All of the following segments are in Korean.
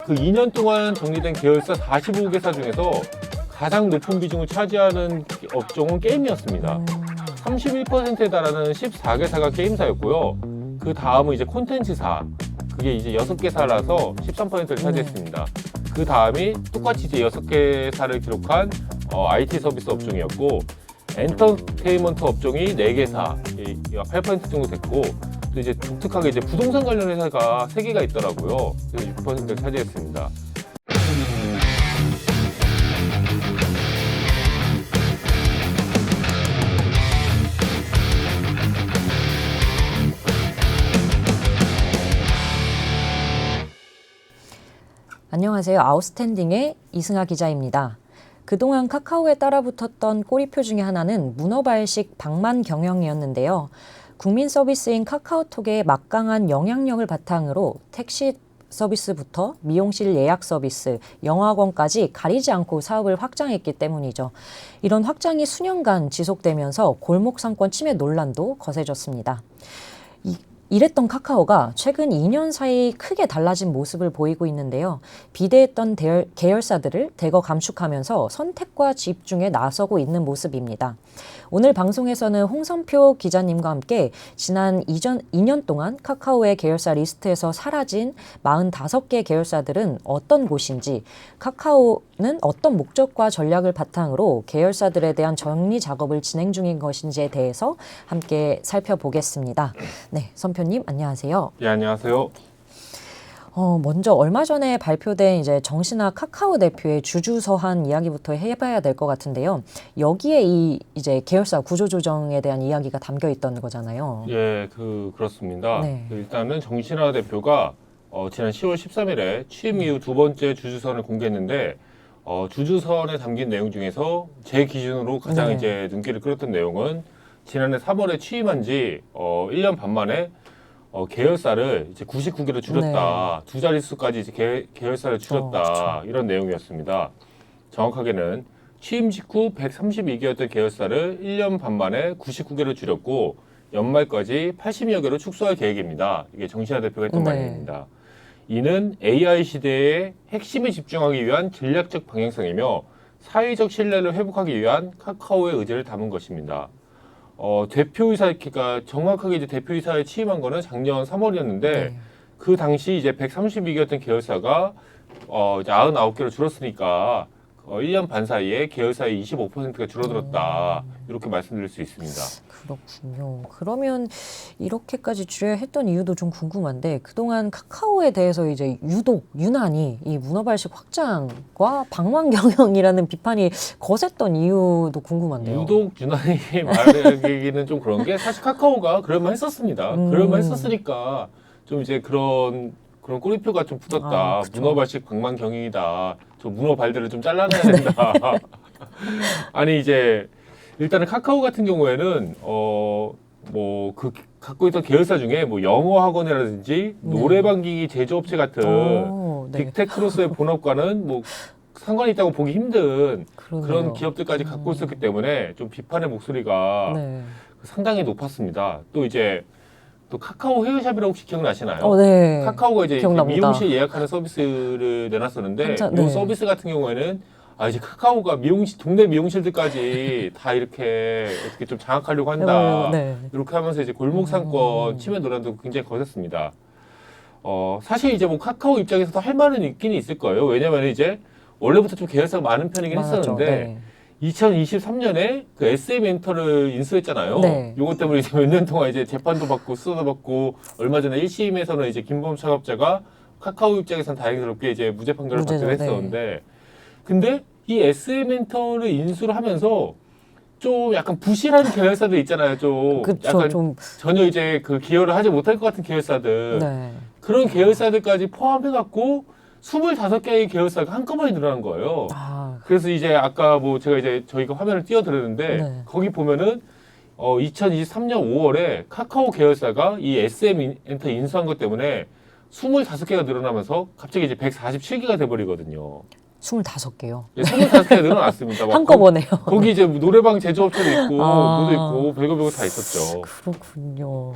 그 2년 동안 정리된 계열사 45개사 중에서 가장 높은 비중을 차지하는 업종은 게임이었습니다. 31%에 달하는 14개사가 게임사였고요. 그 다음은 이제 콘텐츠사, 그게 이제 6개사라서 13%를 차지했습니다. 그 다음이 똑같이 이제 6개사를 기록한 IT 서비스 업종이었고, 엔터테인먼트 업종이 4개사, 8% 정도 됐고, 또 이제 독특하게 이제 부동산 관련 회사가 3개가 있더라고요. 그래서 6%를 차지했습니다. 안녕하세요. 아웃스탠딩의 이승아 기자입니다. 그동안 카카오에 따라붙었던 꼬리표 중에 하나는 문어발식 방만 경영이었는데요. 국민 서비스인 카카오톡의 막강한 영향력을 바탕으로 택시 서비스부터 미용실 예약 서비스, 영화관까지 가리지 않고 사업을 확장했기 때문이죠. 이런 확장이 수년간 지속되면서 골목 상권 침해 논란도 거세졌습니다. 이랬던 카카오가 최근 2년 사이 크게 달라진 모습을 보이고 있는데요. 비대했던 계열사들을 대거 감축하면서 선택과 집중에 나서고 있는 모습입니다. 오늘 방송에서는 홍선표 기자님과 함께 지난 2년 동안 카카오의 계열사 리스트에서 사라진 45개 계열사들은 어떤 곳인지, 카카오는 어떤 목적과 전략을 바탕으로 계열사들에 대한 정리 작업을 진행 중인 것인지에 대해서 함께 살펴보겠습니다. 네, 선표님 안녕하세요. 예, 안녕하세요. 먼저 얼마 전에 발표된 이제 정신아 카카오 대표의 주주서한 이야기부터 해봐야 될 것 같은데요. 여기에 이제 계열사 구조조정에 대한 이야기가 담겨 있던 거잖아요. 예, 그렇습니다. 네. 일단은 정신아 대표가 지난 10월 13일에 취임 이후 두 번째 주주선을 공개했는데, 주주선에 담긴 내용 중에서 제 기준으로 가장 네. 이제 눈길을 끌었던 내용은 지난해 3월에 취임한 지 1년 반 만에 계열사를 이제 99개로 줄였다. 두 자릿수까지 이제 계열사를 줄였다. 이런 내용이었습니다. 정확하게는 취임 직후 132개였던 계열사를 1년 반 만에 99개로 줄였고, 연말까지 80여 개로 축소할 계획입니다. 이게 정신아 대표가 했던 말입니다. 이는 AI 시대의 핵심에 집중하기 위한 전략적 방향성이며 사회적 신뢰를 회복하기 위한 카카오의 의지를 담은 것입니다. 대표이사가 정확하게 이제 대표이사에 취임한 거는 작년 3월이었는데 그 당시 이제 132개였던 계열사가 이제 99개로 줄었으니까 1년 반 사이에 계열사의 25%가 줄어들었다. 이렇게 말씀드릴 수 있습니다. 그렇군요. 그러면 이렇게까지 줄여야 했던 이유도 좀 궁금한데, 그동안 카카오에 대해서 이제 유난히 이 문어발식 확장과 방만 경영이라는 비판이 거셌던 이유도 궁금한데요. 유독 유난히 말하기는 좀 그런 게, 사실 카카오가 그럴만 했었습니다. 그럴만 했었으니까 좀 이제 그런 꼬리표가 좀 붙었다. 문어발식 방만 경영이다. 저 문어 발들을 좀 잘라내야 된다. 아니 이제 일단은 카카오 같은 경우에는 갖고 있던 계열사 중에 뭐 영어 학원이라든지 노래방 기기 제조업체 같은 빅테크로서의 본업과는 뭐 상관이 있다고 보기 힘든 그런 기업들까지 갖고 있었기 때문에 좀 비판의 목소리가 상당히 높았습니다. 또 카카오 헤어샵이라고 혹시 기억나시나요? 네. 카카오가 이제 기억납니다. 미용실 예약하는 서비스를 내놨었는데, 이 서비스 같은 경우에는 이제 카카오가 동네 미용실들까지 다 이렇게 어떻게 좀 장악하려고 한다. 이렇게 하면서 이제 골목 상권 침해 논란도 굉장히 거셌습니다. 사실 이제 뭐 카카오 입장에서도 할 말은 있긴 있을 거예요. 왜냐면 이제 원래부터 좀 계열사가 많은 편이긴 했었는데, 2023년에 그 SM엔터를 인수했잖아요. 요것 때문에 이제 몇 년 동안 이제 재판도 받고 수사도 받고, 얼마 전에 1심에서는 이제 김범 창업자가 카카오 입장에서는 다행스럽게 이제 무죄 판결을 받기로 했었는데, 근데 이 SM엔터를 인수를 하면서 좀 약간 부실한 계열사들 있잖아요. 약간 전혀 이제 그 기여를 하지 못할 것 같은 계열사들. 그런 계열사들까지 포함해갖고 25개의 계열사가 한꺼번에 늘어난 거예요. 그래서 이제 아까 뭐 저희가 화면을 띄워드렸는데, 거기 보면은 2023년 5월에 카카오 계열사가 이 SM엔터 인수한 것 때문에 25개가 늘어나면서 갑자기 이제 147개가 돼버리거든요. 25개요. 네, 25개가 늘어났습니다. 한꺼번에요. 거기 이제 노래방 제조업체도 있고, 뭐도 있고, 별거 다 있었죠. 그렇군요.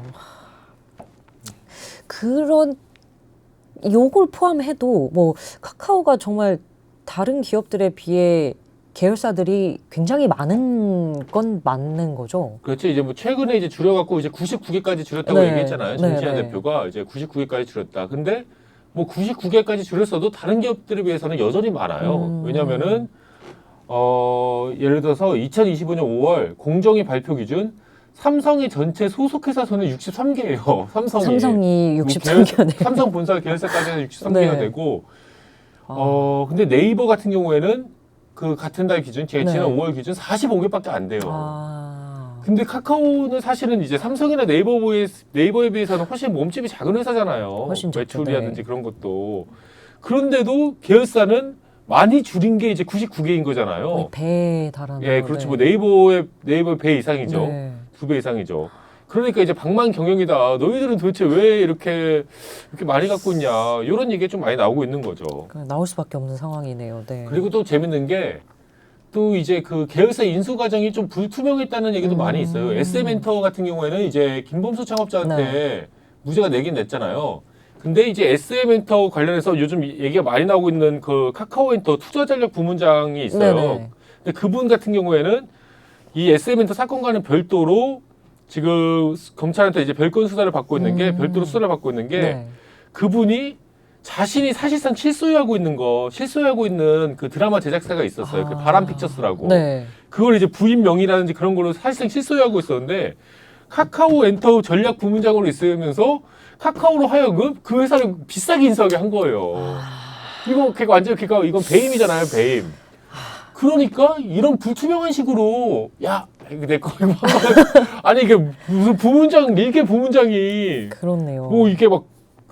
요걸 포함해도 뭐 카카오가 정말 다른 기업들에 비해 계열사들이 굉장히 많은 건 맞는 거죠. 그렇죠. 이제 뭐 최근에 이제 줄여갖고 이제 99개까지 줄였다고 네. 얘기했잖아요. 네, 정시현 네. 대표가 이제 99개까지 줄였다. 근데 뭐 99개까지 줄였어도 다른 기업들에 비해서는 여전히 많아요. 왜냐면은 예를 들어서 2025년 5월 공정위 발표 기준 삼성의 전체 소속회사 수는 63개예요. 삼성이 63개가 네. 삼성 본사 계열사까지 해서 63개가 네. 되고 근데 네이버 같은 경우에는 그 같은 달 기준, 지난 네. 5월 기준 45개밖에 안 돼요. 아. 근데 카카오는 사실은 이제 삼성이나 네이버에 비해서는 훨씬 몸집이 작은 회사잖아요. 훨씬 작죠. 매출이라든지 네. 그런 것도. 그런데도 계열사는 많이 줄인 게 이제 99개인 거잖아요. 거의 배에 달하는. 예, 그렇죠. 뭐 네이버 배 이상이죠. 네. 2배 이상이죠. 그러니까 이제 방만 경영이다. 너희들은 도대체 왜 이렇게 많이 갖고 있냐. 이런 얘기가 좀 많이 나오고 있는 거죠. 나올 수밖에 없는 상황이네요. 네. 그리고 또 재밌는 게 또 이제 그 계열사 인수 과정이 좀 불투명했다는 얘기도 많이 있어요. SM엔터 같은 경우에는 이제 김범수 창업자한테 무죄가 내긴 냈잖아요. 근데 이제 SM엔터 관련해서 요즘 얘기가 많이 나오고 있는 그 카카오엔터 투자전략 부문장이 있어요. 네네. 근데 그분 같은 경우에는 이 SM엔터 사건과는 별도로 지금 검찰한테 이제 별건 수사를 받고 있는 게 별도로 수사를 받고 있는 게 네. 그분이 자신이 사실상 실소유하고 있는 그 드라마 제작사가 있었어요. 그 바람 픽처스라고. 네. 그걸 이제 부인 명의라든지 그런 걸로 사실상 실소유하고 있었는데 카카오 엔터 전략 부문장으로 있으면서 카카오로 하여금 그 회사를 비싸게 인수하게 한 거예요. 이거 완전 이건 배임이잖아요, 배임. 그러니까 이런 불투명한 식으로 야, 내 거 이거 아니 이게 무슨 부문장 일개 부문장이 그렇네요. 뭐 이게 막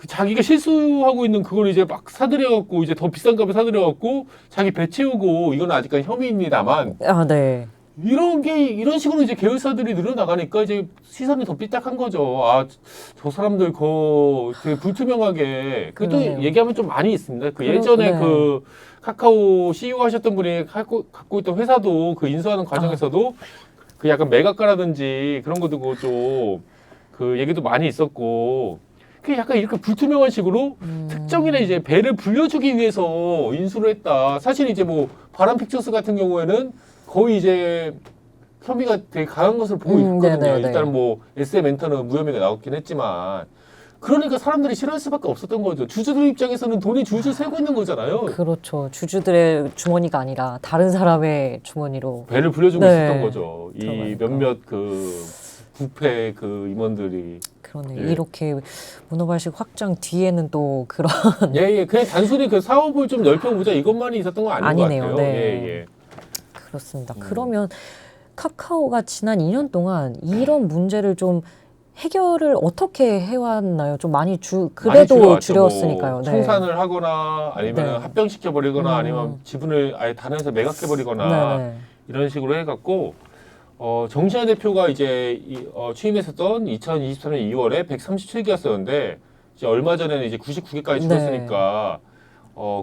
자기가 실수하고 있는 그걸 이제 막 사들여갖고 이제 더 비싼 값에 사들여갖고 자기 배 채우고 이건 아직까지 혐의입니다만 아, 네. 이런 식으로 이제 계열사들이 늘어나가니까 이제 시선이 더 삐딱한 거죠. 아, 저 사람들 되게 불투명하게 그 또 그러네요. 얘기하면 좀 많이 있습니다. 그 예전에 네. 그 카카오 CEO 하셨던 분이 갖고 있던 회사도 그 인수하는 과정에서도 그 약간 매각가라든지 그런 거 두고 좀 그 얘기도 많이 있었고 그 약간 이렇게 불투명한 식으로 특정인의 이제 배를 불려주기 위해서 인수를 했다. 사실 이제 뭐 바람 픽처스 같은 경우에는 거의 이제 혐의가 되게 강한 것을 보고 있거든요. 네네네. 일단 뭐 SM엔터는 무혐의가 나왔긴 했지만 그러니까 사람들이 싫어할 수밖에 없었던 거죠. 주주들 입장에서는 돈이 줄줄 새고 있는 거잖아요. 그렇죠. 주주들의 주머니가 아니라 다른 사람의 주머니로. 배를 불려주고 네. 있었던 거죠. 이 그러니까. 몇몇 그 부패 그 임원들이. 그러네. 예. 이렇게 문어발식 확장 뒤에는 또 그런. 예. 그냥 단순히 그 사업을 좀 넓혀보자 이것만이 있었던 건 아닌 아니네요. 것 같아요. 네. 예. 그렇습니다. 그러면 카카오가 지난 2년 동안 이런 문제를 좀 해결을 어떻게 해왔나요? 좀 많이 그래도 많이 줄였으니까요. 뭐 네. 청산을 하거나 아니면 네. 합병시켜버리거나 아니면 지분을 아예 다른에서 매각해버리거나 네네. 이런 식으로 해갖고 정시현 대표가 이제 취임했었던 2023년 2월에 137개였었는데 이제 얼마 전에는 이제 99개까지 줄었으니까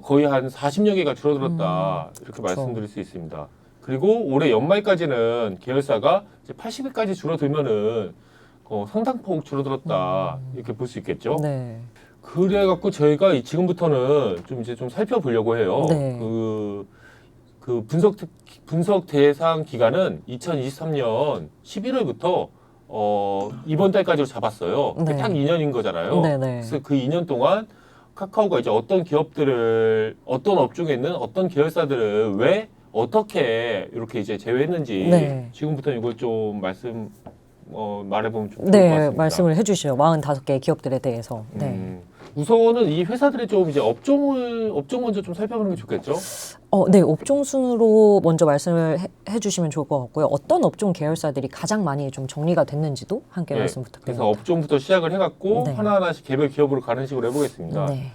거의 한 40여 개가 줄어들었다 이렇게 그쵸. 말씀드릴 수 있습니다. 그리고 올해 연말까지는 계열사가 이제 80개까지 줄어들면은 상당폭 줄어들었다 이렇게 볼 수 있겠죠. 네. 그래갖고 저희가 지금부터는 좀 이제 좀 살펴보려고 해요. 네. 그 분석 대상 기간은 2023년 11월부터 이번 달까지로 잡았어요. 네. 딱 2년인 거잖아요. 네네. 그래서 그 2년 동안 카카오가 이제 어떤 기업들을 어떤 업종에 있는 어떤 계열사들을 왜 어떻게 이렇게 이제 제외했는지 네. 지금부터 이걸 좀 말해보면 좀 좋을 것 네, 같습니다. 말씀을 해주시죠. 45개 기업들에 대해서. 네. 우선은 이 회사들의 좀 이제 업종 먼저 좀 살펴보는 게 좋겠죠. 네, 업종 순으로 먼저 말씀을 해주시면 좋을 것 같고요. 어떤 업종 계열사들이 가장 많이 좀 정리가 됐는지도 함께 네, 말씀 그래서 부탁드립니다. 업종부터 시작을 해갖고 네. 하나하나씩 개별 기업으로 가는 식으로 해보겠습니다. 네.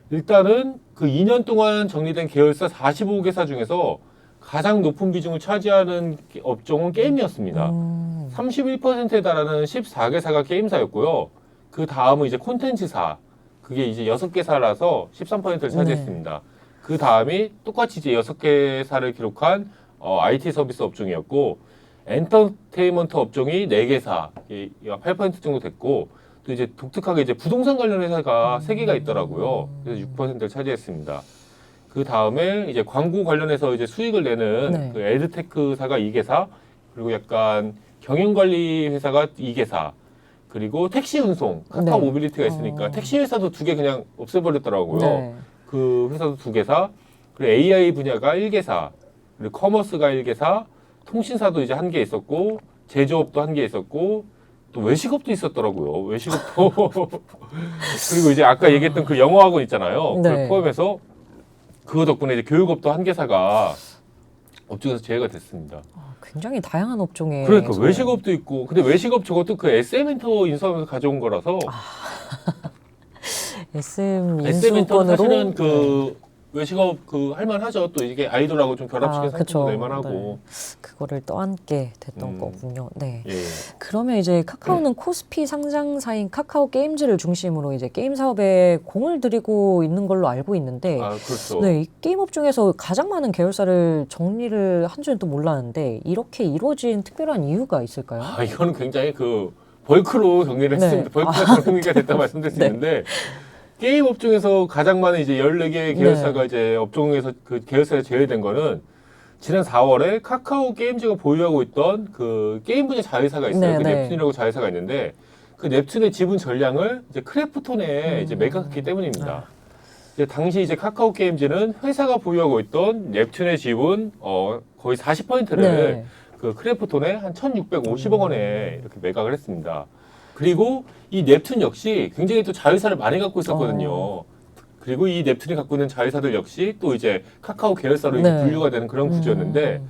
일단은 그 2년 동안 정리된 계열사 45개사 중에서 가장 높은 비중을 차지하는 업종은 게임이었습니다. 31%에 달하는 14개사가 게임사였고요. 그 다음은 이제 콘텐츠사. 그게 이제 6개사라서 13%를 차지했습니다. 그 다음이 똑같이 이제 6개사를 기록한 IT 서비스 업종이었고 엔터테인먼트 업종이 4개사, 8% 정도 됐고 또 이제 독특하게 이제 부동산 관련 회사가 3개가 있더라고요. 그래서 6%를 차지했습니다. 그 다음에 이제 광고 관련해서 이제 수익을 내는 네. 그 에드테크사가 2개사, 그리고 약간 경영관리 회사가 2개사, 그리고 택시 운송, 카카오 네. 모빌리티가 있으니까 택시 회사도 2개 그냥 없애버렸더라고요. 네. 그 회사도 2개사, 그리고 AI 분야가 1개사, 그리고 커머스가 1개사, 통신사도 이제 1개 있었고, 제조업도 1개 있었고, 또 외식업도 있었더라고요. 외식업도. 그리고 이제 아까 얘기했던 그 영어학원 있잖아요. 그걸 네. 포함해서 그거 덕분에 이제 교육업도 1개사가 업종에서 제외가 됐습니다. 굉장히 다양한 업종에. 그러니까 외식업도 있고, 근데 외식업 저것도 그 SM엔터 인수하면서 가져온 거라서 SM SM엔터는 인수권으로 사실은 그 외식업 그 할만하죠. 또 이게 아이돌하고 좀 결합시켜서 그쵸. 상품도 낼만하고. 그거를 떠안게 됐던 거군요. 네. 예. 그러면 이제 카카오는 코스피 상장사인 카카오 게임즈를 중심으로 이제 게임 사업에 공을 들이고 있는 걸로 알고 있는데, 아, 그렇죠. 네, 이 게임 업종에서 가장 많은 계열사를 정리를 한 줄은 또 몰랐는데 이렇게 이루어진 특별한 이유가 있을까요? 아, 이거는 굉장히 그 벌크로 정리를 네. 했습니다. 벌크가 정리가 됐다 말씀드릴 수 네. 있는데, 게임 업종에서 가장 많은 이제 14개의 계열사가 이제 업종에서 그 계열사에 제외된 거는 지난 4월에 카카오 게임즈가 보유하고 있던 그 게임 분야 자회사가 있어요. 네, 그 네. 넵튠이라고 자회사가 있는데, 그 넵튠의 지분 전량을 이제 크래프톤에 이제 매각했기 때문입니다. 이제 당시 이제 카카오 게임즈는 회사가 보유하고 있던 넵튠의 지분 거의 40%를 네. 그 크래프톤에 한 1,650억 원에 이렇게 매각을 했습니다. 그리고 이 넵튠 역시 굉장히 또 자회사를 많이 갖고 있었거든요. 그리고 이 넵튠이 갖고 있는 자회사들 역시 또 이제 카카오 계열사로 이렇게 네. 분류가 되는 그런 구조였는데,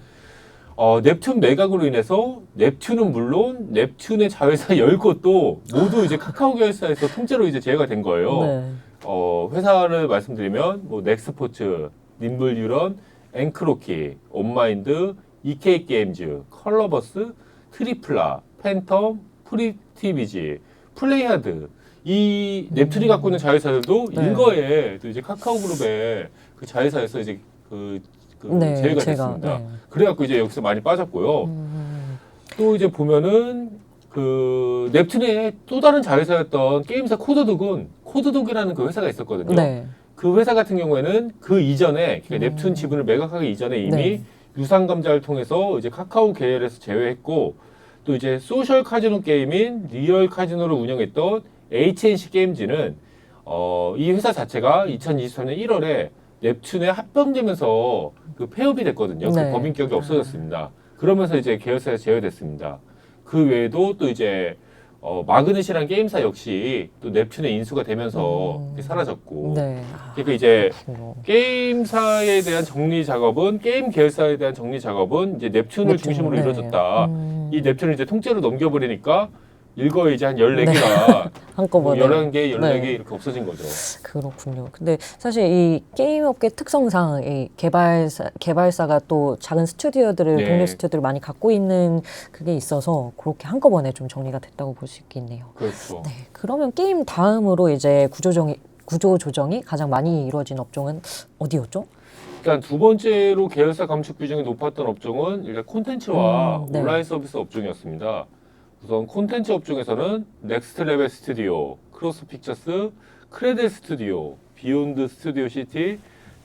넵튠 매각으로 인해서 넵튠은 물론 넵튠의 자회사 10곳도 모두 이제 카카오 계열사에서 통째로 이제 제외가 된 거예요. 네. 회사를 말씀드리면 뭐 넥스포츠, 님블유런, 앵크로키, 온마인드, EK 게임즈, 컬러버스, 트리플라, 팬텀, 프리티비지, 플레이하드, 이 넵튠이 갖고 있는 자회사들도 네. 일거에 또 이제 카카오그룹의 그 자회사에서 이제 네, 제외가 제가, 됐습니다. 네. 그래갖고 이제 여기서 많이 빠졌고요. 또 이제 보면은 그 넵튠의 또 다른 자회사였던 게임사 코드독이라는 그 회사가 있었거든요. 네. 그 회사 같은 경우에는 그 이전에 그러니까 넵튠 지분을 매각하기 이전에 이미 네. 유상 감자를 통해서 이제 카카오 계열에서 제외했고, 또 이제 소셜 카지노 게임인 리얼 카지노를 운영했던 HNC 게임즈는 이 회사 자체가 2023년 1월에 넵튠에 합병되면서 그 폐업이 됐거든요. 네. 그 법인격이 없어졌습니다. 그러면서 이제 계열사에 제외됐습니다. 그 외에도 또 이제 마그넷이라는 게임사 역시 또 넵튠에 인수가 되면서 이렇게 사라졌고, 네. 그러니까 이제 그렇군요. 게임사에 대한 정리 작업은 게임 계열사에 대한 정리 작업은 이제 넵튠을 넵튠, 중심으로 네. 이루어졌다. 이 넵튠을 이제 통째로 넘겨버리니까 일거에 이제 한 14개가 한꺼번에. 11개, 14개 네. 이렇게 없어진 거죠. 그렇군요. 근데 사실 이 게임업계 특성상 이 개발사가 또 작은 스튜디오들을, 네. 동료 스튜디오를 많이 갖고 있는 그게 있어서 그렇게 한꺼번에 좀 정리가 됐다고 볼 수 있겠네요. 그렇죠. 네. 그러면 게임 다음으로 이제 구조 조정이 가장 많이 이루어진 업종은 어디였죠? 일단 두 번째로 계열사 감축 비중이 높았던 업종은 일단 콘텐츠와 네. 온라인 서비스 업종이었습니다. 우선 콘텐츠 업종에서는 넥스트 레벨 스튜디오, 크로스 픽처스, 크레델 스튜디오, 비욘드 스튜디오 시티,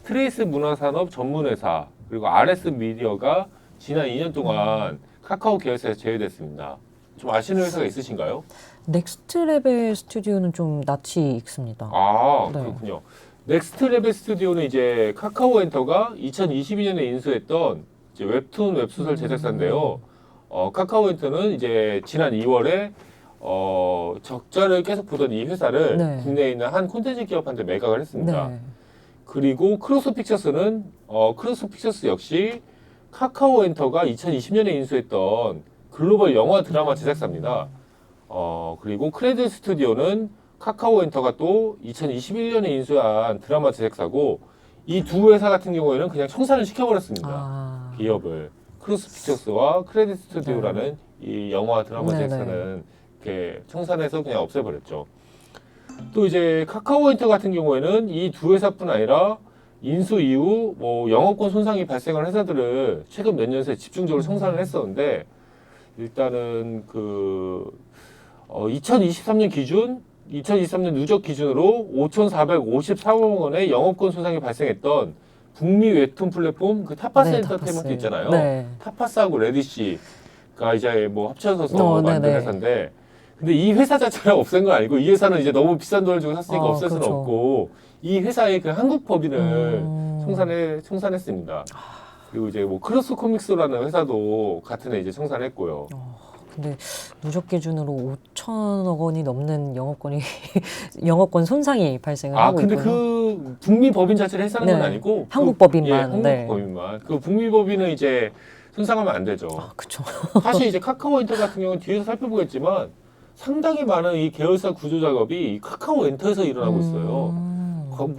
트레이스 문화산업 전문회사, 그리고 RS 미디어가 지난 2년 동안 카카오 계열사에서 제외됐습니다. 좀 아시는 회사가 있으신가요? 넥스트 레벨 스튜디오는 좀 낯이 익습니다. 아, 네. 그렇군요. 넥스트 레벨 스튜디오는 이제 카카오 엔터가 2022년에 인수했던 이제 웹툰 웹소설 제작사인데요. 카카오 엔터는 이제 지난 2월에 적자를 계속 보던 이 회사를 네. 국내에 있는 한 콘텐츠 기업한테 매각을 했습니다. 네. 그리고 크로스 픽처스는 크로스 픽처스 역시 카카오 엔터가 2020년에 인수했던 글로벌 영화 드라마 제작사입니다. 그리고 크레드 스튜디오는 카카오 엔터가 또 2021년에 인수한 드라마 제작사고, 이 두 회사 같은 경우에는 그냥 청산을 시켜버렸습니다. 아. 기업을. 크로스 픽처스와 크레딧 스튜디오라는 이 영화 드라마 네네. 제작사는 이렇게 청산해서 그냥 없애버렸죠. 또 이제 카카오 엔터 같은 경우에는 이 두 회사뿐 아니라 인수 이후 뭐 영업권 손상이 발생한 회사들을 최근 몇 년 새 집중적으로 청산을 했었는데, 일단은 2023년 기준 2023년 누적 기준으로 5,454억 원의 영업권 손상이 발생했던 북미 웹툰 플랫폼 그 타파스 네, 엔터테인먼트 타파스. 있잖아요. 네. 타파스하고 레디시가 이제 뭐 합쳐서 만든 네네. 회사인데, 근데 이 회사 자체를 없앤 건 아니고, 이 회사는 이제 너무 비싼 돈을 주고 샀으니까 없앨 수는 그렇죠. 없고, 이 회사의 그 한국 법인을 청산했습니다. 그리고 이제 뭐 크로스 코믹스라는 회사도 같은 해 이제 청산했고요. 근데 누적 기준으로 5천억 원이 넘는 영업권 손상이 발생을 하고 근데 있고요. 그 북미 법인 자체를 해산한 건 네. 아니고 한국 그, 법인만, 한국 네. 법인만. 그 북미 법인은 이제 손상하면 안 되죠. 그렇죠. 사실 이제 카카오 엔터 같은 경우는 뒤에서 살펴보겠지만 상당히 많은 이 계열사 구조 작업이 이 카카오 엔터에서 일어나고 있어요.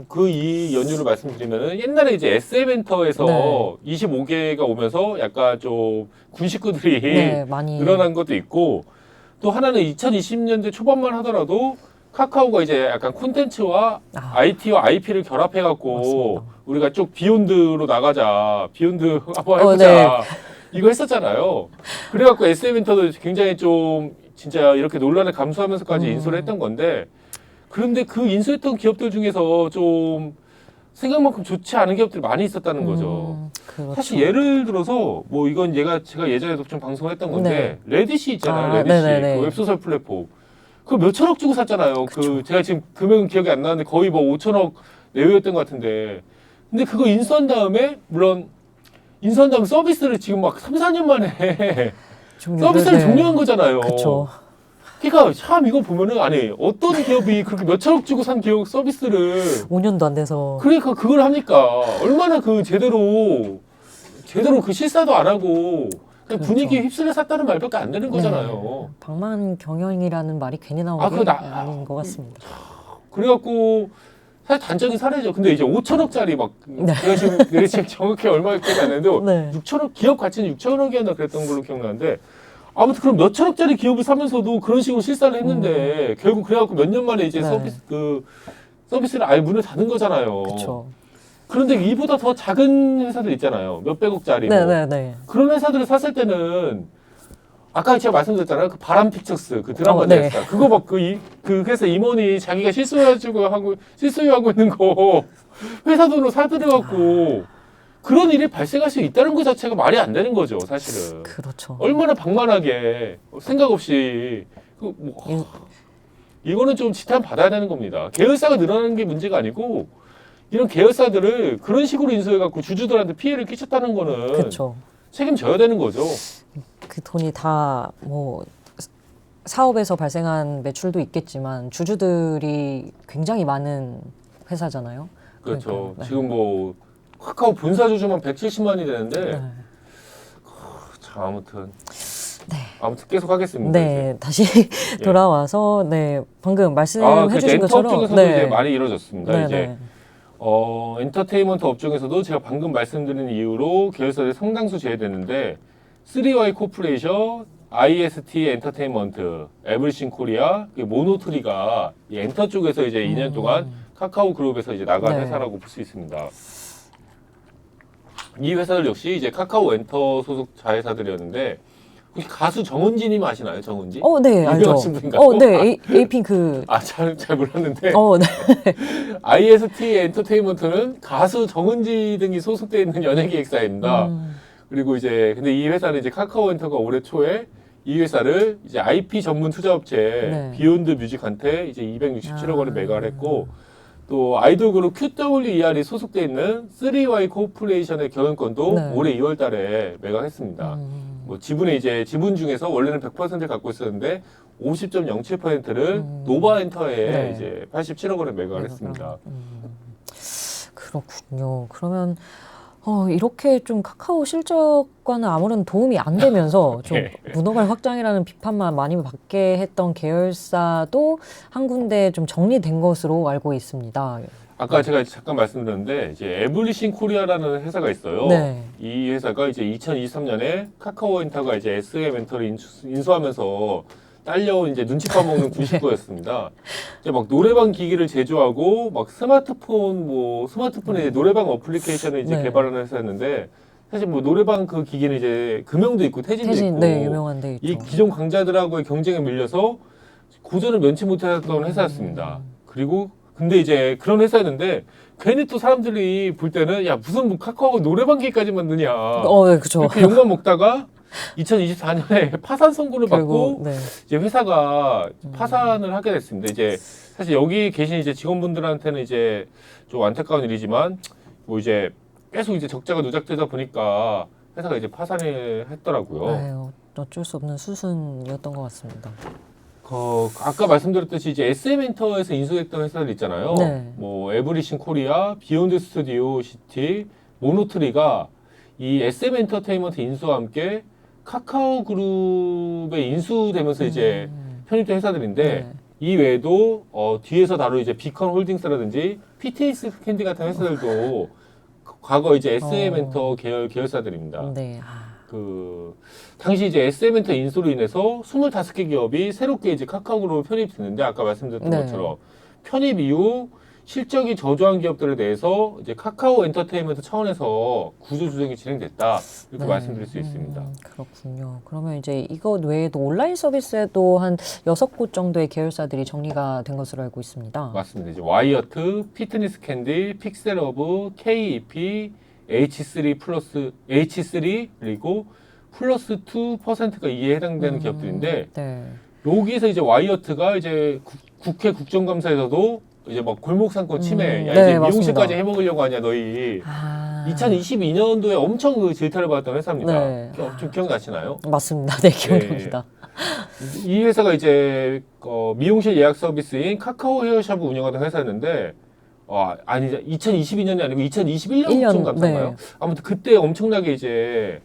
그 이 연유를 말씀드리면은 옛날에 이제 SM 엔터에서 네. 25개가 오면서 약간 좀 군 식구들이 네, 많이 늘어난 것도 있고, 또 하나는 2020년대 초반만 하더라도 카카오가 이제 약간 콘텐츠와 IT와 IP를 결합해갖고 맞습니다. 우리가 쭉 비욘드로 나가자, 비욘드 한번 해보자, 이거 했었잖아요. 그래갖고 SM엔터도 굉장히 좀 진짜 이렇게 논란을 감수하면서까지 인수를 했던 건데, 그런데 그 인수했던 기업들 중에서 좀 생각만큼 좋지 않은 기업들이 많이 있었다는 거죠. 그렇죠. 사실 예를 들어서 뭐 이건 제가 예전에도 좀 방송했던 건데, 레딧이 있잖아요. 레딧이 네네네. 그 웹소설 플랫폼. 그거 몇 천억 주고 샀잖아요. 그 제가 지금 금액은 기억이 안 나는데 거의 뭐 5천억 내외였던 것 같은데, 근데 그거 인수한 다음에 물론 인수한 다음에 서비스를 지금 막 3, 4년 만에 서비스를 종료한 거잖아요. 그렇죠. 그러니까 참 이거 보면은 아니 어떤 기업이 그렇게 몇 천억 주고 산 기업 서비스를 5년도 안 돼서 그러니까 그걸 합니까? 얼마나 그 제대로 그 실사도 안 하고 그냥 그렇죠. 분위기에 휩쓸려 샀다는 말밖에 안 되는 거잖아요. 방만 경영이라는 말이 괜히 나온 게 아닌 것 같습니다. 그래갖고 사실 단적인 사례죠. 근데 이제 5천억짜리 막 제가 지금 정확히 얼마 기억이 안 나는데 6천억 기업 가치는 6천억이었나 그랬던 걸로 기억나는데, 아무튼 그럼 몇 천억짜리 기업을 사면서도 그런 식으로 실사를 했는데 결국 그래갖고 몇 년 만에 이제 서비스를 아예 문을 닫은 거잖아요. 그렇죠. 그런데 이보다 더 작은 회사들 있잖아요. 몇백억짜리. 그런 회사들을 샀을 때는 아까 제가 말씀드렸잖아요. 그 바람 픽처스 그 드라마 회사. 그거 막 그 회사 임원이 자기가 실수하고 있는 거 회사 돈으로 사들여갖고 그런 일이 발생할 수 있다는 것 자체가 말이 안 되는 거죠, 사실은. 그렇죠. 얼마나 방만하게 생각 없이 이거는 좀 지탄 받아야 되는 겁니다. 계열사가 늘어나는 게 문제가 아니고 이런 계열사들을 그런 식으로 인수해갖고 주주들한테 피해를 끼쳤다는 거는 그렇죠. 책임져야 되는 거죠. 그 돈이 다 뭐 사업에서 발생한 매출도 있겠지만 주주들이 굉장히 많은 회사잖아요. 그렇죠. 그러니까, 지금 뭐 카카오 본사 주주만 170만이 되는데 참 아무튼 계속 하겠습니다. 네, 다시 돌아와서 방금 말씀해 주신 엔터 것처럼 업종에서도 이제 많이 이루어졌습니다. 이제 엔터테인먼트 업종에서도 제가 방금 말씀드린 이유로 계열사들이 상당수 제외됐는데 3Y 코퍼레이션, IST 엔터테인먼트, 에블신 코리아, 모노트리가 이 엔터 쪽에서 이제 2년 동안 카카오 그룹에서 이제 나간 회사라고 볼 수 있습니다. 이 회사들 역시 이제 카카오 엔터 소속 자회사들이었는데, 혹시 가수 정은지님 아시나요? 정은지? 네, 알죠. 유명하신 분인가요? 네, 에이핑크. 잘 몰랐는데. 네. IST 엔터테인먼트는 가수 정은지 등이 소속되어 있는 연예기획사입니다. 그리고 이제 근데 이 회사는 이제 카카오 엔터가 올해 초에 이 회사를 이제 IP 전문 투자업체 비욘드 뮤직한테 이제 267억 원을 매각을 했고, 또 아이돌 그룹 QWER이 소속되어 있는 3Y 코퍼레이션의 경영권도 올해 2월 달에 매각했습니다. 뭐 지분 중에서 원래는 100%를 갖고 있었는데 50.07%를 노바엔터에 이제 87억 원에 매각을 했습니다. 그렇군요. 그러면 이렇게 좀 카카오 실적과는 아무런 도움이 안 되면서 좀 문어발 확장이라는 비판만 많이 받게 했던 계열사도 한 군데 좀 정리된 것으로 알고 있습니다. 아까 제가 잠깐 말씀드렸는데 이제 에블리싱 코리아라는 회사가 있어요. 이 회사가 이제 2023년에 카카오 엔터가 이제 SM 엔터를 인수하면서 딸려온 이제 눈칫밥 먹는 99였습니다. 이제 막 노래방 기기를 제조하고 막 스마트폰에 노래방 어플리케이션을 이제 개발하는 회사였는데, 사실 뭐 노래방 그 기기는 이제 금형도 있고 태진도 있고 유명한 데 있죠. 이 기존 강자들하고의 경쟁에 밀려서 고전을 면치 못했던 회사였습니다. 그리고 근데 이제 그런 회사였는데 괜히 또 사람들이 볼 때는 야 무슨 뭐 카카오가 노래방기까지 만드냐 네, 그죠. 이렇게 욕만 먹다가 2024년에 파산 선고를 받고 네. 이제 회사가 파산을 하게 됐습니다. 이제 사실 여기 계신 이제 직원분들한테는 이제 좀 안타까운 일이지만 뭐 이제 계속 이제 적자가 누적되다 보니까 회사가 이제 파산을 했더라고요. 네, 어쩔 수 없는 수순이었던 것 같습니다. 아까 말씀드렸듯이 이제 SM엔터에서 인수했던 회사들 있잖아요. 네. 뭐 에브리싱 코리아, 비욘드 스튜디오 시티, 모노트리가 이 SM엔터테인먼트 인수와 함께 카카오 그룹에 인수되면서 이제 편입된 회사들인데 네. 이 외에도 뒤에서 다룰 이제 비컨 홀딩스라든지 PTS 캔디 같은 회사들도 과거 이제 SM엔터 계열사들입니다. 네. 당시 이제 SM엔터 인수로 인해서 25개 기업이 새롭게 이제 카카오그룹으로 편입됐는데 아까 말씀드렸던 네. 것처럼 편입 이후 실적이 저조한 기업들에 대해서 이제 카카오 엔터테인먼트 차원에서 구조 조정이 진행됐다 이렇게 말씀드릴 수 있습니다. 그렇군요. 그러면 이제 이것 외에도 온라인 서비스에도 한 6곳 정도의 계열사들이 정리가 된 것으로 알고 있습니다. 맞습니다. 이제 와이어트, 피트니스 캔디, 픽셀러브, KEP, H3 그리고 플러스 2%가 이에 해당되는 기업들인데 네. 여기서 이제 와이어트가 이제 국회 국정감사에서도 이제 막 골목 상권 침해, 야 네, 이제 맞습니다. 미용실까지 해먹으려고 하냐 너희. 2022년도에 엄청 그 질타를 받았던 회사입니다. 네. 좀 기억나시나요? 맞습니다. 네, 기억납니다. 이 회사가 이제 미용실 예약 서비스인 카카오 헤어샵을 운영하던 회사였는데 아니죠. 2022년이 아니고 2021년 국정감사인가요? 네. 아무튼 그때 엄청나게 이제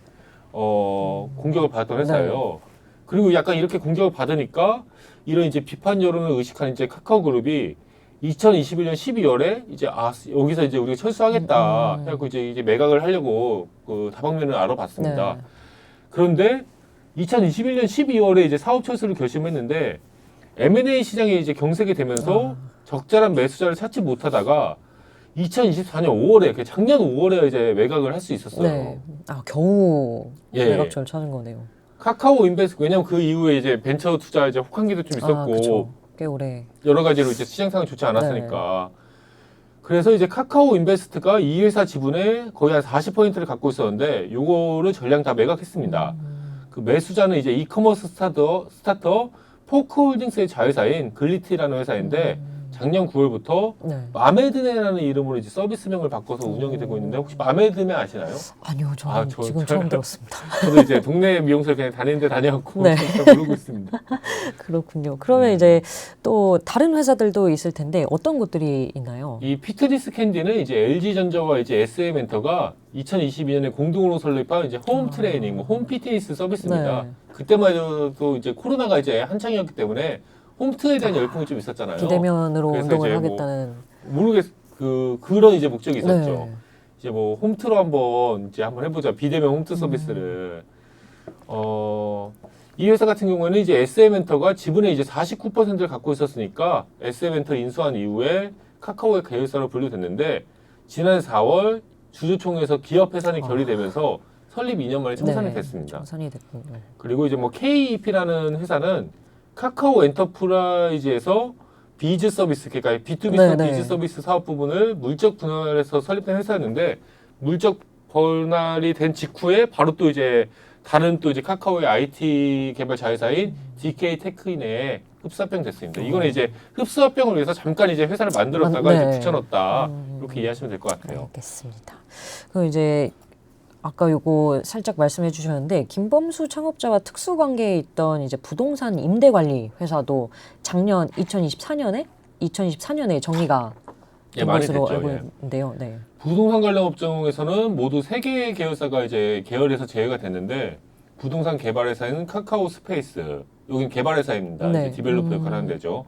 공격을 받았던 회사예요. 그리고 약간 이렇게 공격을 받으니까 이런 이제 비판 여론을 의식한 이제 카카오 그룹이 2021년 12월에 이제 여기서 이제 우리가 철수하겠다 해갖고 이제 매각을 하려고 그 다방면을 알아봤습니다. 네. 그런데 2021년 12월에 이제 사업 철수를 결심했는데 M&A 시장이 이제 경색이 되면서 적절한 매수자를 찾지 못하다가 2024년 5월에 작년 5월에 이제 매각을 할 수 있었어요. 네. 겨우 예. 매각처를 찾은 거네요. 카카오 인베스트 왜냐면 그 이후에 이제 벤처 투자 이제 혹한기도 좀 있었고 그쵸. 꽤 오래. 여러 가지로 이제 시장 상황이 좋지 않았으니까. 그래서 이제 카카오 인베스트가 이 회사 지분의 거의 한 40%를 갖고 있었는데 요거를 전량 다 매각했습니다. 그 매수자는 이제 이커머스 스타터 포크홀딩스의 자회사인 글리티라는 회사인데 작년 9월부터 네. 마메드네라는 이름으로 이제 서비스명을 바꿔서 운영이 되고 있는데 혹시 마메드네 아시나요? 아니요, 저는 지금 처음 들었습니다. 저도 이제 동네 미용실 그냥 다니는데 다녀갖고 네. 잘 모르고 있습니다. 그렇군요. 그러면 이제 또 다른 회사들도 있을 텐데 어떤 것들이 있나요? 이 피트니스 캔디는 이제 LG전자와 이제 SM엔터가 2022년에 공동으로 설립한 이제 홈 트레이닝, 홈 피트니스 서비스입니다. 네. 그때만 해도 이제 코로나가 이제 한창이었기 때문에 홈트에 대한 열풍이 좀 있었잖아요. 비대면으로 그래서 운동을 이제 하겠다는. 그런 이제 목적이 있었죠. 네. 이제 뭐 홈트로 한번 해보자. 비대면 홈트 서비스를. 이 회사 같은 경우에는 이제 SM엔터가 지분의 이제 49%를 갖고 있었으니까 SM엔터 인수한 이후에 카카오의 계열사로 분류됐는데 지난 4월 주주총회에서 기업 해산이 결의되면서 설립 2년 만에 청산이 됐습니다. 청산이 됐군요. 그리고 이제 뭐 KEP라는 회사는 카카오 엔터프라이즈에서 비즈 서비스, 그러니까 B2B 비즈 서비스 사업 부분을 물적 분할해서 설립된 회사였는데 물적 분할이 된 직후에 바로 또 이제 다른 또 이제 카카오의 IT 개발 자회사인 DK 테크인에 흡수합병 됐습니다. 이거는 이제 흡수합병을 위해서 잠깐 이제 회사를 만들었다가 이제 붙여넣었다 이렇게 이해하시면 될 것 같아요. 알겠습니다. 그럼 이제 아까 요거 살짝 말씀해 주셨는데 김범수 창업자와 특수 관계에 있던 이제 부동산 임대 관리 회사도 작년 2024년에 정리가 된 많이 것으로 됐죠. 알고 예. 있는데요. 네. 부동산 관련 업종에서는 모두 3개의 계열사가 이제 계열에서 제외가 됐는데 부동산 개발 회사는 카카오 스페이스, 여긴 개발 회사입니다. 네. 이제 디벨로퍼 역할을 하는 데죠.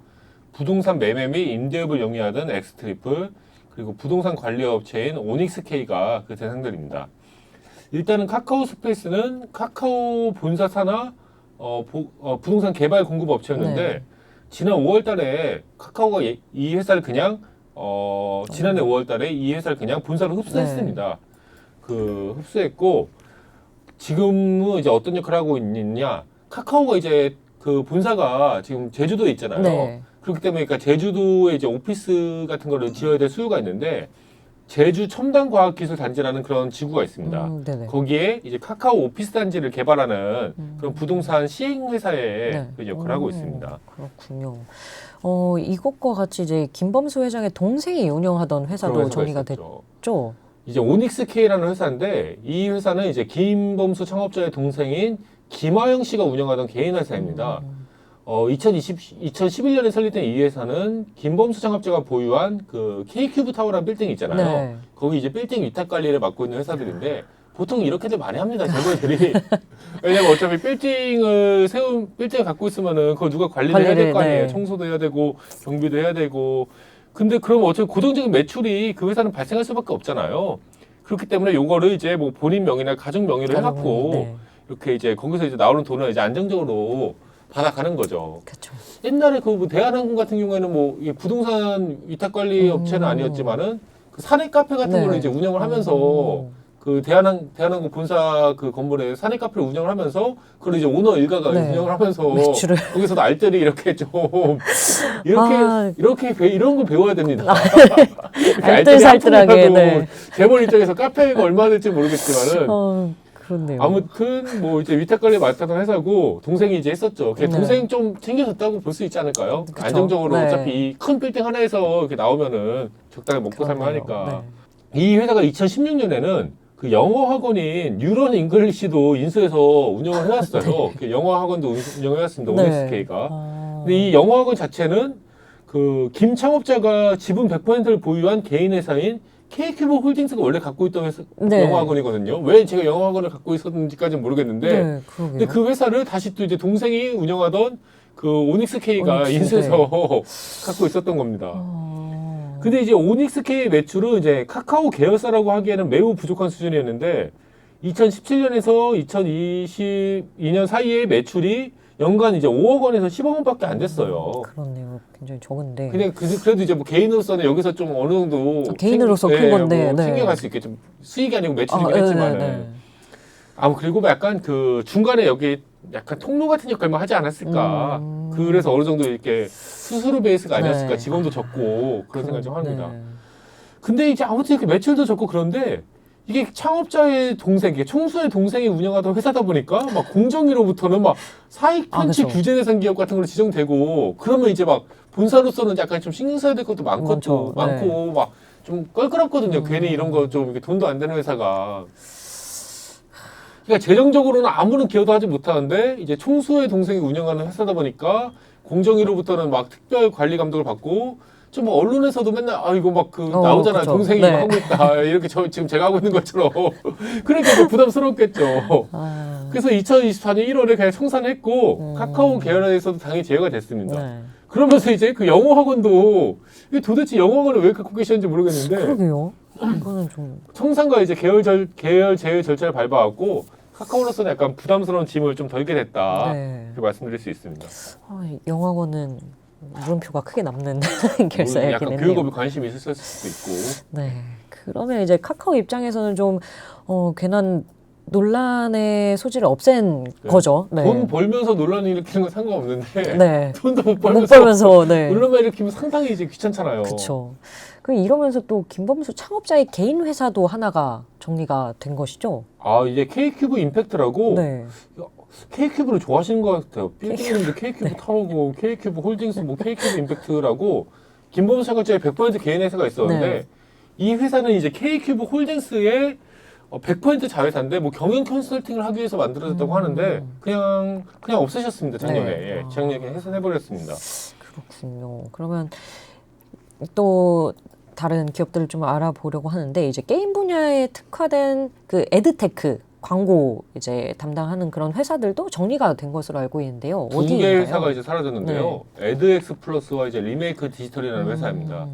부동산 매매 및 임대업을 영위하던 엑스트리플, 그리고 부동산 관리 업체인 오닉스케이가 그 대상들입니다. 일단은 카카오 스페이스는 카카오 본사 산하 부동산 개발 공급 업체였는데 지난 5월달에 카카오가 이 회사를 그냥 지난해 5월달에 이 회사를 그냥 본사로 흡수했습니다. 흡수했고 지금은 이제 어떤 역할을 하고 있느냐? 카카오가 이제 그 본사가 지금 제주도에 있잖아요. 네. 그렇기 때문에 그러니까 제주도에 이제 오피스 같은 거를 지어야 될 수요가 있는데 제주 첨단과학기술단지라는 그런 지구가 있습니다. 네네. 거기에 이제 카카오 오피스 단지를 개발하는 그런 부동산 시행회사의 네. 그 역할을 하고 있습니다. 그렇군요. 이것과 같이 이제 김범수 회장의 동생이 운영하던 회사도 그런 회사가 정리가 있었죠. 됐죠. 이제 오닉스K라는 회사인데 이 회사는 이제 김범수 창업자의 동생인 김화영 씨가 운영하던 개인 회사입니다. 2011년에 설립된 이 회사는 김범수 창업자가 보유한 그 K큐브 타워라는 빌딩 있잖아요. 네. 거기 이제 빌딩 위탁 관리를 맡고 있는 회사들인데 보통 이렇게들 많이 합니다. 재벌들이. 왜냐면 어차피 빌딩을 갖고 있으면은 그걸 누가 관리를 해야 될 거 아니에요. 네. 청소도 해야 되고 경비도 해야 되고. 근데 그럼 어차피 고정적인 매출이 그 회사는 발생할 수밖에 없잖아요. 그렇기 때문에 요거를 이제 뭐 본인 명의나 가족 명의로 해갖고 네. 이렇게 이제 거기서 이제 나오는 돈을 이제 안정적으로 받아가는 거죠. 그렇죠. 옛날에 그 뭐 대한항공 같은 경우에는 뭐 이게 부동산 위탁 관리 업체는 아니었지만은 그 사내 카페 같은 네. 거를 이제 운영을 하면서 그 대한항공 본사 그 건물에 사내 카페를 운영을 하면서 그걸 이제 오너 일가가 네. 운영을 하면서 매출을. 거기서도 알뜰히 이렇게 좀 이렇게 이런 거 배워야 됩니다. 알뜰살뜰하게. 네. 재벌 입장에서 카페가 얼마 될지 모르겠지만은 그렇네요. 아무튼 뭐 이제 위탁 관리 맡았던 회사고 동생이 이제 했었죠. 네. 동생 좀 챙겨줬다고 볼 수 있지 않을까요? 그쵸. 안정적으로 네. 어차피 이 큰 빌딩 하나에서 이렇게 나오면은 적당히 먹고 살만 하니까. 네. 이 회사가 2016년에는 그 영어 학원인 뉴런 잉글리시도 인수해서 운영을 해왔어요. 그 영어 학원도 운영해왔습니다. 네. 오닉스K가. 근데 이 영어 학원 자체는 그 김 창업자가 지분 100%를 보유한 개인 회사인 K큐브 홀딩스가 원래 갖고 있던 회사, 네. 영어학원이거든요. 왜 제가 영어학원을 갖고 있었는지까지는 모르겠는데, 네, 근데 그 회사를 다시 또 이제 동생이 운영하던 그 오닉스K가 오닉스, 인수해서 갖고 있었던 겁니다. 근데 이제 오닉스K의 매출은 이제 카카오 계열사라고 하기에는 매우 부족한 수준이었는데, 2017년에서 2022년 사이에 매출이 연간 이제 5억 원에서 10억 원밖에 안 됐어요. 그렇네요. 굉장히 적은데. 그냥 그래도 이제 뭐 개인으로서는 여기서 좀 어느 정도 개인으로서 큰 건데, 네. 챙겨갈 수 있게 좀 수익이 아니고 매출이긴 했지만은 네. 그리고 약간 그 중간에 여기 약간 통로 같은 역할만 하지 않았을까. 그래서 어느 정도 이렇게 수수료 베이스가 아니었을까. 네. 직원도 적고 그런 생각 좀 합니다. 네. 근데 이제 아무튼 이렇게 매출도 적고 그런데 이게 창업자의 동생, 이게 총수의 동생이 운영하던 회사다 보니까 막 공정위로부터는 막 사익 편취 그쵸. 규제 대상 기업 같은 걸로 지정되고 그러면 이제 막 본사로서는 약간 좀 신경 써야 될 것도 많죠. 많고 막 좀 껄끄럽거든요. 괜히 이런 거 좀 돈도 안 되는 회사가. 그러니까 재정적으로는 아무런 기여도 하지 못하는데 이제 총수의 동생이 운영하는 회사다 보니까 공정위로부터는 막 특별 관리 감독을 받고 좀 뭐 언론에서도 맨날 이거 막 그 나오잖아. 그쵸. 동생이 네. 하고 있다 이렇게 지금 제가 하고 있는 것처럼 그러니까 뭐 부담스럽겠죠. 그래서 2024년 1월에 그냥 청산했고 카카오 계열에서도 당연히 제외가 됐습니다. 네. 그러면서 이제 그 영어 학원도 이게 도대체 영어 학원을 왜 갖고 계셨는지 모르겠는데 그러게요. 이거는 좀 청산과 이제 계열 제외 절차를 밟아왔고 카카오로서는 약간 부담스러운 짐을 좀 덜게 됐다. 네. 이렇게 말씀드릴 수 있습니다. 영화관은 물음표가 크게 남는 결사이긴 약간 했네요. 교육업에 관심이 있을 수도 있고. 네. 그러면 이제 카카오 입장에서는 좀 괜한 논란의 소지를 없앤 거죠. 네. 돈 벌면서 논란을 일으키는 건 상관없는데 네. 돈도 못 못 벌면서 벌면서 네. 논란만 일으키면 상당히 이제 귀찮잖아요. 그렇죠. 그 이러면서 또 김범수 창업자의 개인 회사도 하나가 정리가 된 것이죠. 이제 K큐브 임팩트라고 네. K큐브를 좋아하시는 것 같아요. 빌딩이름도 K큐브 타워고 K큐브 홀딩스 뭐 K큐브 임팩트라고 김범수 창업자의 100% 개인 회사가 있었는데 네. 이 회사는 이제 K큐브 홀딩스의 100% 자회사인데 뭐 경영 컨설팅을 하기 위해서 만들어졌다고 하는데 그냥 없애셨습니다. 작년에. 네. 예, 작년에 해산해버렸습니다. 그렇군요. 그러면 또 다른 기업들을 좀 알아보려고 하는데 이제 게임 분야에 특화된 그 에드테크 광고 이제 담당하는 그런 회사들도 정리가 된 것으로 알고 있는데요. 두 개 어디인가요? 회사가 이제 사라졌는데요. 에드엑스 플러스와 이제 리메이크 디지털이라는 회사입니다.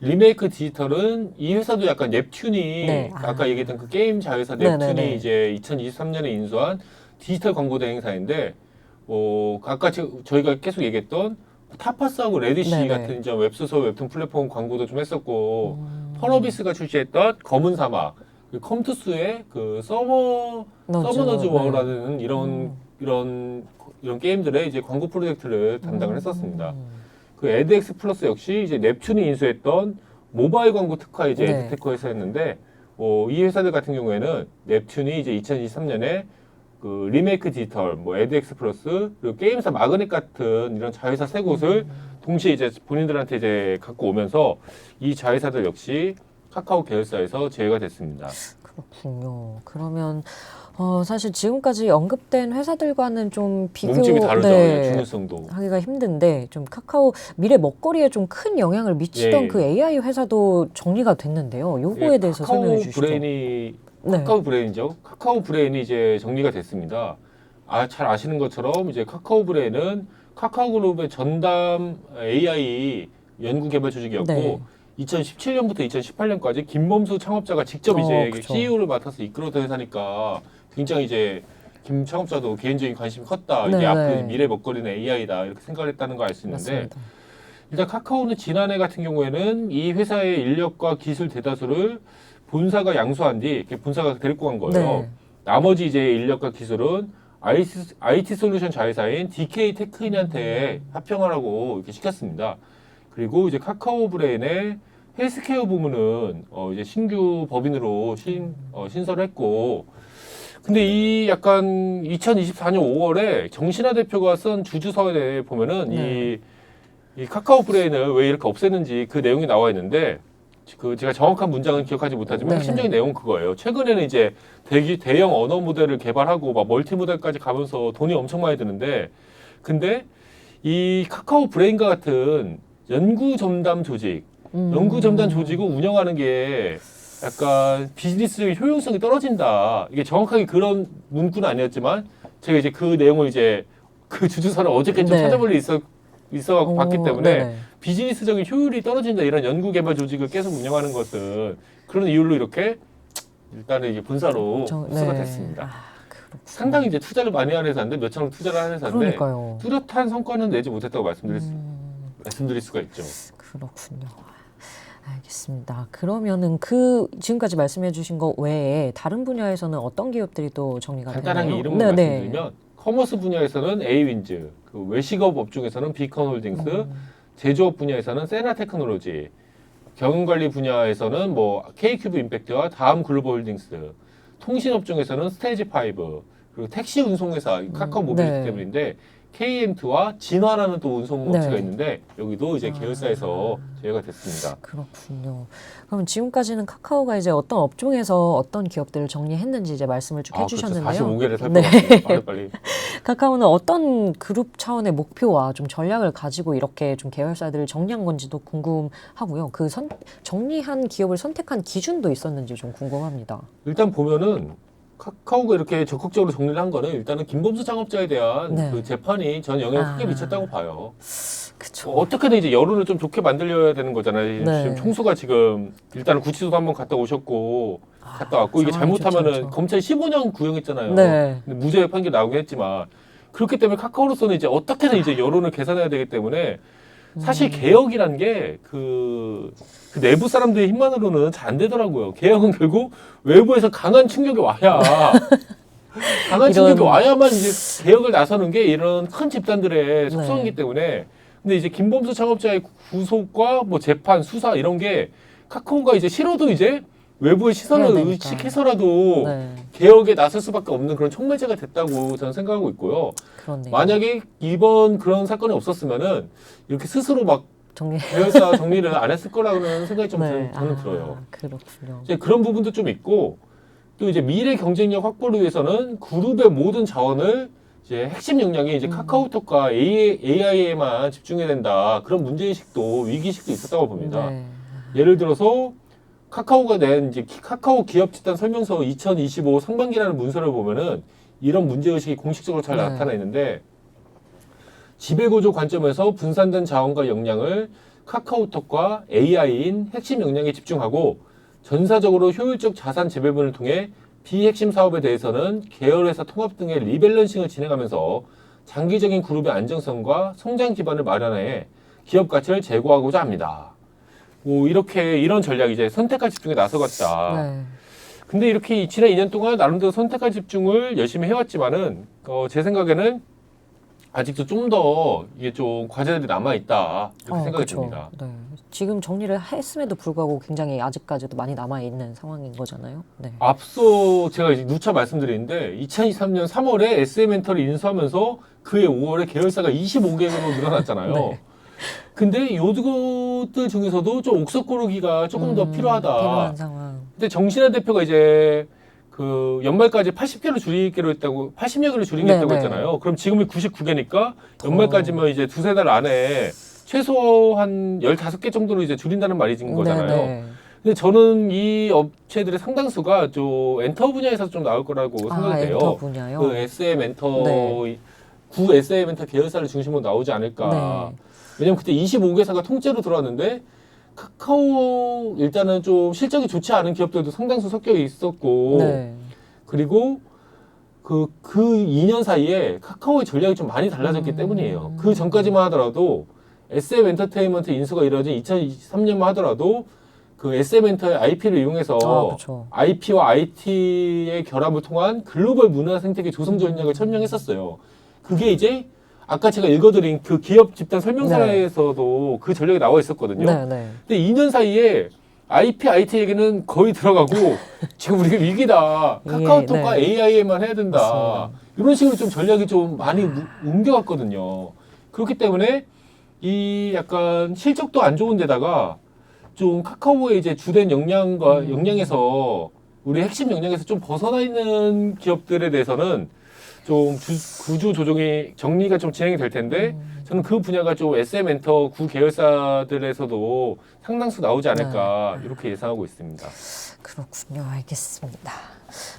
리메이크 디지털은 이 회사도 약간 넵튠이 네. 아까 얘기했던 그 게임 자회사 네네네. 넵튠이 이제 2023년에 인수한 디지털 광고 대행사인데 아까 저희가 계속 얘기했던 타파스하고 레디시 네네. 같은 이제 웹소설 웹툰 플랫폼 광고도 좀 했었고 펀어비스가 출시했던 검은 사막 컴투스의 그 서머너즈 워라는 이런 이런 게임들의 이제 광고 프로젝트를 담당을 했었습니다. 그 에드엑스 플러스 역시 이제 넵튠이 인수했던 모바일 광고 특화 이제 네. 에드테커 회사였는데 이 회사들 같은 경우에는 넵튠이 이제 2023년에 그 리메이크 디지털, 뭐 에드엑스 플러스, 그리고 게임사 마그넷 같은 이런 자회사 세 곳을 동시에 이제 본인들한테 이제 갖고 오면서 이 자회사들 역시 카카오 계열사에서 제외가 됐습니다. 그렇군요. 그러면 사실 지금까지 언급된 회사들과는 좀 비교 몸집이 다르죠. 네, 중요성도. 하기가 힘든데 좀 카카오 미래 먹거리에 좀 큰 영향을 미치던 예. 그 AI 회사도 정리가 됐는데요. 요거에 대해서 설명해 주시죠. 카카오 브레인이죠. 카카오 브레인이 이제 정리가 됐습니다. 잘 아시는 것처럼 이제 카카오 브레인은 카카오그룹의 전담 AI 연구 개발 조직이었고 네. 2017년부터 2018년까지 김범수 창업자가 직접 이제 그쵸. CEO를 맡아서 이끌었던 회사니까 굉장히 이제 김 창업자도 개인적인 관심이 컸다. 네, 이게 앞으로 네. 미래 먹거리는 AI다 이렇게 생각을 했다는 걸 알 수 있는데 맞습니다. 일단 카카오는 지난해 같은 경우에는 이 회사의 인력과 기술 대다수를 본사가 양수한 뒤 본사가 데리고 간 거예요. 네. 나머지 이제 인력과 기술은 IT 솔루션 자회사인 DK 테크인한테 합병하라고 이렇게 시켰습니다. 그리고 이제 카카오 브레인의 헬스케어 부문은 이제 신규 법인으로 신설했고, 근데 이 약간 2024년 5월에 정신화 대표가 쓴 주주서에 보면은 네. 이 카카오 브레인을 왜 이렇게 없앴는지 그 내용이 나와 있는데 그 제가 정확한 문장은 기억하지 못하지만 네네. 핵심적인 내용은 그거예요. 최근에는 이제 대형 언어 모델을 개발하고 막 멀티 모델까지 가면서 돈이 엄청 많이 드는데 근데 이 카카오 브레인과 같은 연구 전담 조직을 운영하는 게 약간 비즈니스적인 효용성이 떨어진다. 이게 정확하게 그런 문구는 아니었지만 제가 이제 그 내용을 이제 그 주주서를 어저께 좀 네. 찾아볼 일이 있어갖고 봤기 때문에 네네. 비즈니스적인 효율이 떨어진다 이런 연구 개발 조직을 계속 운영하는 것은 그런 이유로 이렇게 일단은 이게 본사로 흡수가 됐습니다. 그렇구나. 상당히 이제 투자를 많이 하는 회사인데 몇천억 투자를 하는 회사인데 그러니까요. 뚜렷한 성과는 내지 못했다고 말씀드릴 수가 있죠. 그렇군요. 알겠습니다. 그러면은 지금까지 말씀해 주신 거 외에 다른 분야에서는 어떤 기업들이 또 정리가 되나요? 간단하게 이름을 말씀드리면 커머스 분야에서는 에이윈즈, 그 외식업 업종에서는 비컨홀딩스, 제조업 분야에서는 세나 테크놀로지, 경영관리 분야에서는 뭐 K큐브 임팩트와 다음 글로벌홀딩스, 통신업종에서는 스테이지5, 그리고 택시 운송회사 카카오 모빌리티 네. 때문인데 KMT와 진화라는 또 운송업체가 네. 있는데 여기도 이제 계열사에서 제외가 됐습니다. 그렇군요. 그럼 지금까지는 카카오가 이제 어떤 업종에서 어떤 기업들을 정리했는지 이제 말씀을 쭉 해주셨는데요. 그렇죠. 45개를 살펴봤습니다. 빨리. 카카오는 어떤 그룹 차원의 목표와 좀 전략을 가지고 이렇게 좀 계열사들을 정리한 건지도 궁금하고요. 그 정리한 기업을 선택한 기준도 있었는지 좀 궁금합니다. 일단 보면은 카카오가 이렇게 적극적으로 정리를 한 거는 일단은 김범수 창업자에 대한 네. 그 재판이 전 영향을 크게 미쳤다고 봐요. 그쵸. 어떻게든 이제 여론을 좀 좋게 만들려야 되는 거잖아요. 네. 지금 총수가 지금 일단은 구치소도 한번 갔다 오셨고 갔다 왔고 이게 상황이 좋지 잘못하면은 않죠. 검찰이 15년 구형했잖아요. 네. 근데 무죄 판결 나오긴 했지만 그렇기 때문에 카카오로서는 이제 어떻게든 이제 여론을 계산해야 되기 때문에 사실 개혁이란 게 그 내부 사람들의 힘만으로는 잘 안 되더라고요. 개혁은 결국 외부에서 강한 충격이 와야 강한 충격이 와야만 이제 개혁을 나서는 게 이런 큰 집단들의 속성이기 때문에 근데 이제 김범수 창업자의 구속과 뭐 재판 수사 이런 게 카카오가 이제 싫어도 이제 외부의 시선을 의식해서라도 개혁에 나설 수밖에 없는 그런 촉매제가 됐다고 저는 생각하고 있고요. 그렇네요. 만약에 이번 그런 사건이 없었으면은 이렇게 스스로 막 계열사 정리를 안 했을 거라는 생각이 좀 저는 들어요. 그렇군요. 이제 그런 부분도 좀 있고 또 이제 미래 경쟁력 확보를 위해서는 그룹의 모든 자원을 이제 핵심 역량이 이제 카카오톡과 AI에만 집중해야 된다. 그런 문제의식도 위기의식도 있었다고 봅니다. 예를 들어서 카카오가 낸 이제 카카오 기업 집단 설명서 2025 상반기라는 문서를 보면은 이런 문제의식이 공식적으로 잘 나타나 있는데 지배구조 관점에서 분산된 자원과 역량을 카카오톡과 AI인 핵심 역량에 집중하고 전사적으로 효율적 자산 재배분을 통해 비핵심 사업에 대해서는 계열회사 통합 등의 리밸런싱을 진행하면서 장기적인 그룹의 안정성과 성장 기반을 마련해 기업 가치를 제고하고자 합니다. 뭐 이런 전략이 이제 선택과 집중에 나서갔다. 근데 이렇게 지난 2년 동안 나름대로 선택과 집중을 열심히 해왔지만은 제 생각에는 아직도 좀 더 이게 좀 과제들이 남아 있다 이렇게 생각이 그쵸. 듭니다. 네. 지금 정리를 했음에도 불구하고 굉장히 아직까지도 많이 남아 있는 상황인 거잖아요. 네. 앞서 제가 이제 누차 말씀드리는데 2023년 3월에 SM엔터를 인수하면서 그해 5월에 계열사가 25개로 늘어났잖아요. 네. 근데 요것들 중에서도 좀 옥석 고르기가 조금 더 필요하다. 필요한 상황. 근데 정신환 대표가 이제 그 연말까지 80개로 줄이기로 했다고 80여 개로 줄이겠다고 네, 했잖아요. 그럼 지금이 99개니까 연말까지면 이제 두세 달 안에 최소한 15개 정도로 이제 줄인다는 말이진 거잖아요. 네. 근데 저는 이 업체들의 상당수가 좀 엔터 분야에서 좀 나올 거라고 생각이 돼요. 엔터 분야요. 그 SM 엔터, 네. 구 SM 엔터 계열사를 중심으로 나오지 않을까. 네. 왜냐면 그때 25개사가 통째로 들어왔는데 카카오 일단은 좀 실적이 좋지 않은 기업들도 상당수 섞여 있었고 네. 그리고 그 2년 사이에 카카오의 전략이 좀 많이 달라졌기 때문이에요. 그 전까지만 하더라도 SM 엔터테인먼트 인수가 이루어진 2023년만 하더라도 그 SM 엔터의 IP를 이용해서 그렇죠. IP와 IT의 결합을 통한 글로벌 문화 생태계 조성 전략을 천명했었어요. 그게 이제 아까 제가 읽어드린 그 기업 집단 설명서에서도 그 전략이 나와 있었거든요. 네, 네. 근데 2년 사이에 IP, IT 얘기는 거의 들어가고 지금 우리가 위기다. 카카오톡과 네. AI에만 해야 된다. 맞습니다. 이런 식으로 좀 전략이 좀 많이 옮겨갔거든요. 그렇기 때문에 이 약간 실적도 안 좋은 데다가 좀 카카오의 이제 주된 역량에서 우리 핵심 역량에서 좀 벗어나 있는 기업들에 대해서는 좀 구조 조정이 정리가 좀 진행이 될 텐데 저는 그 분야가 좀 SM 엔터 구 계열사들에서도 상당수 나오지 않을까 이렇게 예상하고 있습니다. 그렇군요. 알겠습니다.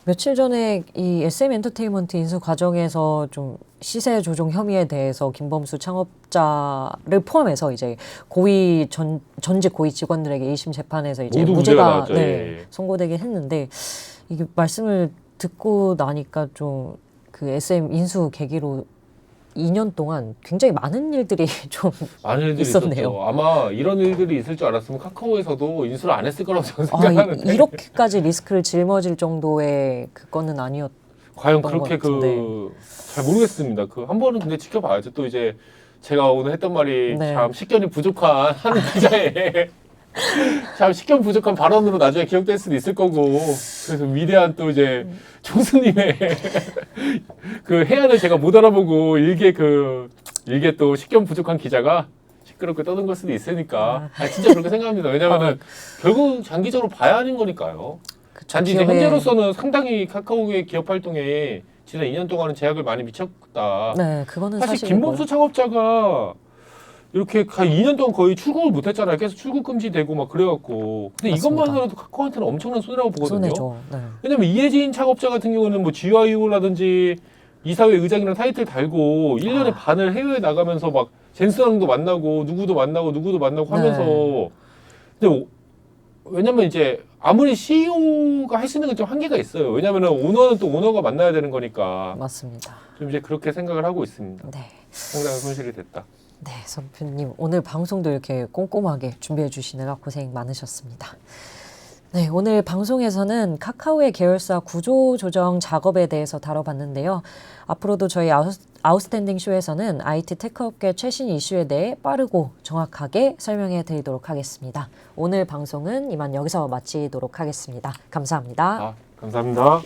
며칠 전에 이 SM 엔터테인먼트 인수 과정에서 좀 시세 조종 혐의에 대해서 김범수 창업자를 포함해서 이제 전직 고위 직원들에게 1심 재판에서 이제 모두 무죄가 무죄가 나왔죠. 선고되긴 했는데 이게 말씀을 듣고 나니까 좀 그 SM 인수 계기로 2년 동안 굉장히 많은 일들이 좀 많은 일들이 있었네요. 있었죠. 아마 이런 일들이 있을 줄 알았으면 카카오에서도 인수를 안 했을 거라고 저는 생각하는데 이렇게까지 리스크를 짊어질 정도의 그거는 아니었. 과연 것 그렇게 같은데. 잘 모르겠습니다. 그 한 번은 근데 지켜봐야죠. 또 이제 제가 오늘 했던 말이 네. 참 식견이 부족한 한 기자의 참 식견 부족한 발언으로 나중에 기억될 수도 있을 거고 그래서 위대한 또 이제 총수님의 그 해안을 제가 못 알아보고 일개 또 식견 부족한 기자가 시끄럽게 떠든 걸 수도 있으니까 진짜 그렇게 생각합니다. 왜냐면은 결국 장기적으로 봐야 하는 거니까요. 단지 이제 기업의- 현재로서는 상당히 카카오의 기업 활동에 지난 2년 동안은 제약을 많이 미쳤다. 네, 그거는 사실 사실이고. 김범수 창업자가 이렇게 2년 동안 거의 출국을 못 했잖아요. 계속 출국 금지되고 막 그래갖고. 근데 맞습니다. 이것만 하더라도 카카오한테는 엄청난 손해라고 보거든요. 손해죠. 네. 왜냐면 이혜진 창업자 같은 경우는 뭐 GYO라든지 이사회 의장이라는 타이틀 달고 1년에 반을 해외에 나가면서 막 젠스랑도 만나고 누구도 만나고 하면서 근데 왜냐면 이제 아무리 CEO가 할 수 있는 건 좀 한계가 있어요. 왜냐면은 오너는 또 오너가 만나야 되는 거니까 맞습니다. 좀 이제 그렇게 생각을 하고 있습니다. 네. 상당한 손실이 됐다. 네, 선표님 오늘 방송도 이렇게 꼼꼼하게 준비해 주시느라 고생 많으셨습니다. 네, 오늘 방송에서는 카카오의 계열사 구조 조정 작업에 대해서 다뤄봤는데요. 앞으로도 저희 아웃스탠딩 쇼에서는 IT 테크업계 최신 이슈에 대해 빠르고 정확하게 설명해 드리도록 하겠습니다. 오늘 방송은 이만 여기서 마치도록 하겠습니다. 감사합니다. 감사합니다.